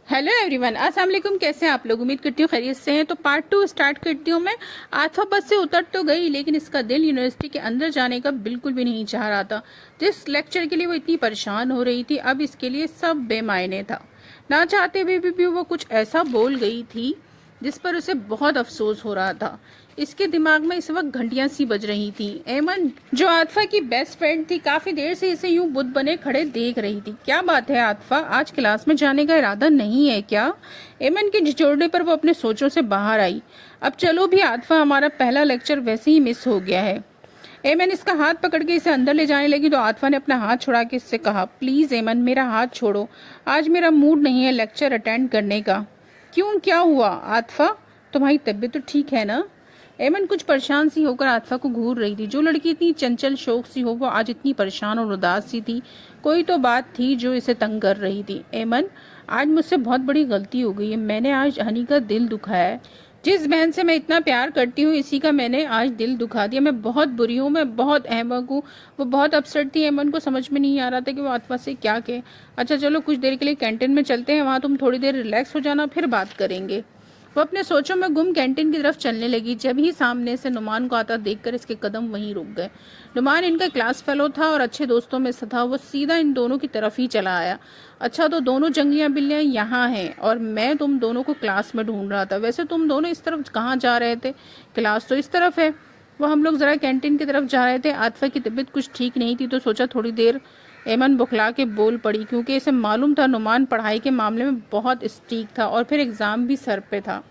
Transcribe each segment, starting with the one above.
Hello everyone, अस्सलाम वालेकुम। कैसे हैं आप लोग? उम्मीद करती हूँ खैरियत से हैं। तो पार्ट 2 स्टार्ट करती हूँ मैं। आथवा बस से उतर तो गई, लेकिन इसका दिल यूनिवर्सिटी के अंदर जाने का बिल्कुल भी नहीं चाह रहा था। जिस लेक्चर के लिए वो इतनी परेशान हो रही थी, अब इसके लिए सब बेमायने था। ना चाहते हुए भी वो कुछ ऐसा बोल गई थी जिस पर उसे बहुत अफसोस हो रहा था। इसके दिमाग में इस वक्त घंटियां सी बज रही थी। एमन, जो आतफा की बेस्ट फ्रेंड थी, काफी देर से इसे यूं बुत बने खड़े देख रही थी। क्या बात है आतफा, आज क्लास में जाने का इरादा नहीं है क्या? एमन के झिझोड़ने पर वो अपने सोचों से बाहर आई। अब चलो भी आतफा, हमारा पहला लेक्चर वैसे ही मिस हो गया है। एमन इसका हाथ पकड़ के इसे अंदर ले जाने लगी तो आतफा ने अपना हाथ छुड़ा के इससे कहा, प्लीज एमन, मेरा हाथ छोड़ो, आज मेरा मूड नहीं है लेक्चर अटेंड करने का। क्यों, क्या हुआ आतफा? तुम्हारी तबीयत तो ठीक है ना? एमन कुछ परेशान सी होकर आतफा को घूर रही थी। जो लड़की इतनी चंचल शौक सी हो, वो आज इतनी परेशान और उदास सी थी। कोई तो बात थी जो इसे तंग कर रही थी। एमन, आज मुझसे बहुत बड़ी गलती हो गई है। मैंने आज हनी का दिल दुखाया है। जिस बहन से मैं इतना प्यार करती हूँ, इसी का मैंने आज दिल दुखा दिया। मैं बहुत बुरी हूँ, मैं बहुत अहमक हूँ। वो बहुत अपसेट थी। एमन को समझ में नहीं आ रहा था कि वो आतफा से क्या कहे। अच्छा चलो, कुछ देर के लिए कैंटीन में चलते हैं, वहाँ तुम थोड़ी देर रिलैक्स हो जाना, फिर बात करेंगे। वो अपने सोचों में गुम कैंटीन की तरफ चलने लगी। जब ही सामने से नुमान को आता देखकर इसके कदम वहीं रुक गए। नुमान इनका क्लास फेलो था और अच्छे दोस्तों में से था। वो सीधा इन दोनों की तरफ ही चला आया। अच्छा, तो दोनों जंगलियां बिल्लियां यहाँ हैं और मैं तुम दोनों को क्लास में ढूंढ रहा था। वैसे तुम दोनों इस तरफ कहाँ जा रहे थे? क्लास तो इस तरफ है। वो हम लोग जरा कैंटीन की तरफ जा रहे थे। आतफा की तबीयत कुछ ठीक नहीं थी तो सोचा थोड़ी देर। एमन बुखला के बोल पड़ी, क्योंकि इसे मालूम था नुमान पढ़ाई के मामले में बहुत स्ट्रिक था और फिर एग्जाम भी सर पे था।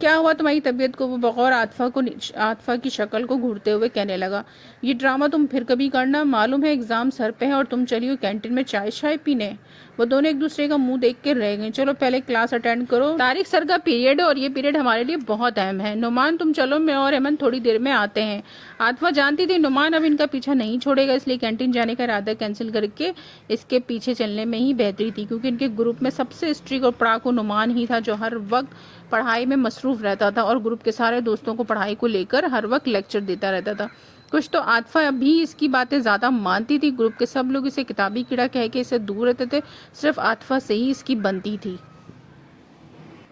क्या हुआ तुम्हारी तबीयत को? वो बगौर आतफा की शक्ल को घूरते हुए कहने लगा, ये ड्रामा तुम फिर कभी करना। मालूम है एग्जाम सर पे है और तुम चली हो कैंटीन में चाय शाय पीने। वो दोनों एक दूसरे का मुंह देख के रह गए। चलो पहले क्लास अटेंड करो, तारिक सर का पीरियड है और ये पीरियड हमारे लिए बहुत अहम है। नुमान तुम चलो, मैं और अमन थोड़ी देर में आते हैं। आतफा जानती थी नुमान अब इनका पीछा नहीं छोड़ेगा, इसलिए कैंटीन जाने का इरादा कैंसिल करके इसके पीछे चलने में ही बेहतरी थी, क्योंकि इनके ग्रुप में सबसे स्ट्रिक्ट और पढ़ाकू नुमान ही था, जो हर वक्त पढ़ाई में मसरूफ रहता था और ग्रुप के सारे दोस्तों को पढ़ाई को लेकर हर वक्त लेक्चर देता रहता था। कुछ तो आतफा अभी इसकी बातें ज्यादा मानती थी। ग्रुप के सब लोग इसे किताबी कीड़ा कह के इसे दूर रहते थे, सिर्फ आतफा से ही इसकी बनती थी।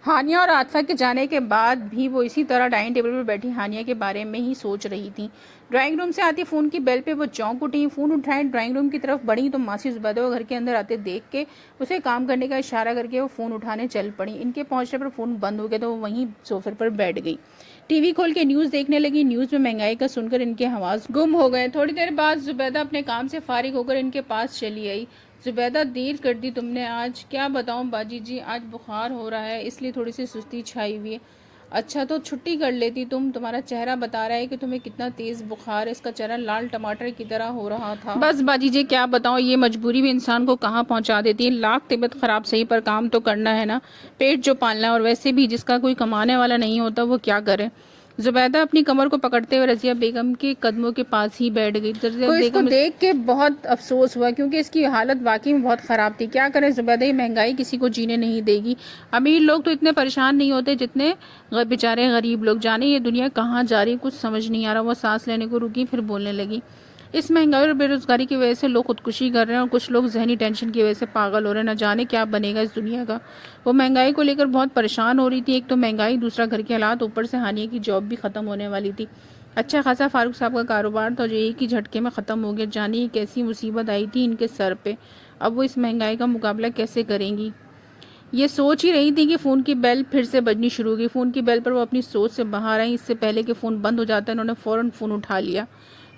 हानिया और आतफा के जाने के बाद भी वो इसी तरह डाइनिंग टेबल पर बैठी हानिया के बारे में ही सोच रही थी। ड्राइंग रूम से आती फोन की बेल पे वो चौंक उठी। फोन उठाए ड्राइंग रूम की तरफ बढ़ी तो मासी जुबैदा को घर के अंदर आते देख के उसे काम करने का इशारा करके वो फोन उठाने चल पड़ी। इनके पहुंचने पर फोन बंद हो गया तो वो वहीं सोफे पर बैठ गई। टीवी खोल के न्यूज देखने लगी। न्यूज में महंगाई का सुनकर इनके हवास गुम हो गए। थोड़ी देर बाद जुबैदा अपने काम से फारिग होकर इनके पास चली आई। जुबैदा, देर कर दी तुमने आज। क्या बताऊं बाजी जी, आज बुखार हो रहा है, इसलिए थोड़ी सी सुस्ती छाई हुई है। अच्छा तो छुट्टी कर लेती तुम, तुम्हारा चेहरा बता रहा है कि तुम्हें कितना तेज बुखार है। इसका चेहरा लाल टमाटर की तरह हो रहा था। बस बाजी जी, क्या बताऊं, ये मजबूरी भी इंसान को कहाँ पहुंचा देती है। लाख तबीयत खराब सही, पर काम तो करना है ना, पेट जो पालना है। और वैसे भी जिसका कोई कमाने वाला नहीं होता वो क्या करे। जुबैदा अपनी कमर को पकड़ते हुए रजिया बेगम के कदमों के पास ही बैठ गई। रजिया बेगम को देख के बहुत अफसोस हुआ, क्योंकि इसकी हालत वाकई में बहुत खराब थी। क्या करें जुबैदा, ये महंगाई किसी को जीने नहीं देगी। अमीर लोग तो इतने परेशान नहीं होते जितने बेचारे गरीब लोग। जाने ये दुनिया कहाँ जा रही, कुछ समझ नहीं आ रहा। वो सांस लेने को रुकी, फिर बोलने लगी, इस महंगाई और बेरोजगारी की वजह से लोग खुदकुशी कर रहे हैं और कुछ लोग जहनी टेंशन की वजह से पागल हो रहे हैं। न जाने क्या बनेगा इस दुनिया का। वो महंगाई को लेकर बहुत परेशान हो रही थी। एक तो महंगाई, दूसरा घर के हालात, ऊपर से हानिया की जॉब भी खत्म होने वाली थी। अच्छा खासा फारूक साहब का कारोबार था जो एक ही झटके में ख़त्म हो गया। जाने ये कैसी मुसीबत आई थी इनके सर पे। अब वो इस महंगाई का मुकाबला कैसे करेंगी, ये सोच ही रही थी कि फ़ोन की बेल फिर से बजनी शुरू हो गई। फ़ोन की बेल पर वो अपनी सोच से बाहर आई। इससे पहले कि फ़ोन बंद हो जाता उन्होंने फ़ौरन फ़ोन उठा लिया।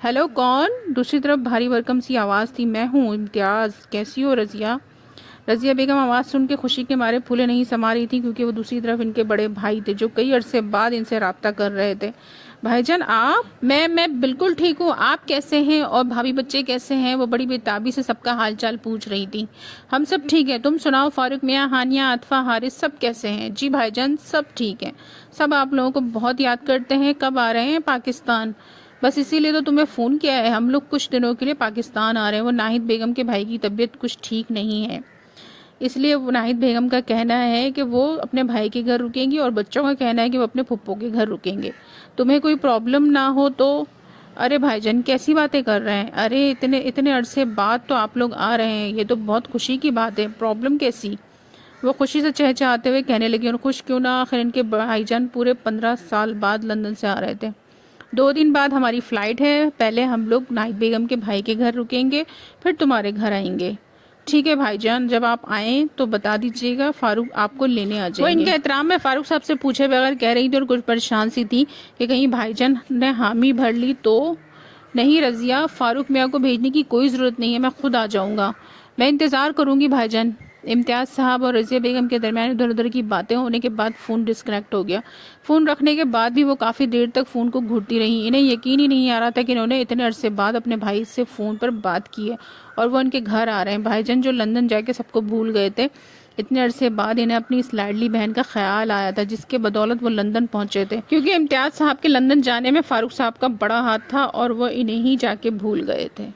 हेलो, कौन? दूसरी तरफ भारी भरकम सी आवाज़ थी, मैं हूँ इम्तियाज़, कैसी हो रजिया? रजिया बेगम आवाज़ सुन के खुशी के मारे फूले नहीं समा रही थी, क्योंकि वो दूसरी तरफ इनके बड़े भाई थे जो कई अरसे बाद इनसे राब्ता कर रहे थे। भाईजान आप? मैं बिल्कुल ठीक हूँ, आप कैसे हैं और भाभी बच्चे कैसे हैं? वो बड़ी बेताबी से सबका हालचाल पूछ रही थी। हम सब ठीक है, तुम सुनाओ फारूक मियाँ, हानिया, आतफा, हारिस सब कैसे हैं? जी भाईजान सब ठीक है, सब आप लोगों को बहुत याद करते हैं। कब आ रहे हैं पाकिस्तान? बस इसीलिए तो तुम्हें फ़ोन किया है, हम लोग कुछ दिनों के लिए पाकिस्तान आ रहे हैं। वो नाहिद बेगम के भाई की तबीयत कुछ ठीक नहीं है, इसलिए वो नाहिद बेगम का कहना है कि वो अपने भाई के घर रुकेंगी और बच्चों का कहना है कि वो अपने फुप्पो के घर रुकेंगे। तुम्हें कोई प्रॉब्लम ना हो तो। अरे भाईजान कैसी बातें कर रहे हैं? अरे इतने इतने अरसे बाद तो आप लोग आ रहे हैं, ये तो बहुत खुशी की बात है, प्रॉब्लम कैसी? वो खुशी से चहचहाते हुए कहने लगी, और खुश क्यों ना, आखिर इनके भाईजान पूरे 15 साल बाद लंदन से आ रहे थे। 2 दिन बाद हमारी फ़्लाइट है, पहले हम लोग नाइट बेगम के भाई के घर रुकेंगे, फिर तुम्हारे घर आएंगे। ठीक है भाईजान, जब आप आएँ तो बता दीजिएगा, फारूक आपको लेने आ जाएंगे। वो इनके एहतराम में फारूक साहब से पूछे बगैर कह रही थी और कुछ परेशान सी थी कि कहीं भाईजान ने हामी भर ली तो। नहीं रज़िया, फारूक मियाँ को भेजने की कोई ज़रूरत नहीं है, मैं खुद आ जाऊँगा। मैं इंतज़ार करूँगी भाईजान। इम्तियाज़ साहब और रज़िया बेगम के दरमियान इधर उधर की बातें होने के बाद फ़ोन डिस्कनेक्ट हो गया। फ़ोन रखने के बाद भी वो काफ़ी देर तक फ़ोन को घूरती रहीं। इन्हें यकीन ही नहीं आ रहा था कि इन्होंने इतने अरसे बाद अपने भाई से फ़ोन पर बात की है और वो उनके घर आ रहे हैं। भाईजान जो लंदन जाके सबको भूल गए थे, इतने अरसे बाद इन्हें अपनी इस लाडली बहन का ख्याल आया था, जिसके बदौलत वो लंदन पहुंचे थे, क्योंकि इम्तियाज़ साहब के लंदन जाने में फारूक साहब का बड़ा हाथ था और वो इन्हें ही जाके भूल गए थे।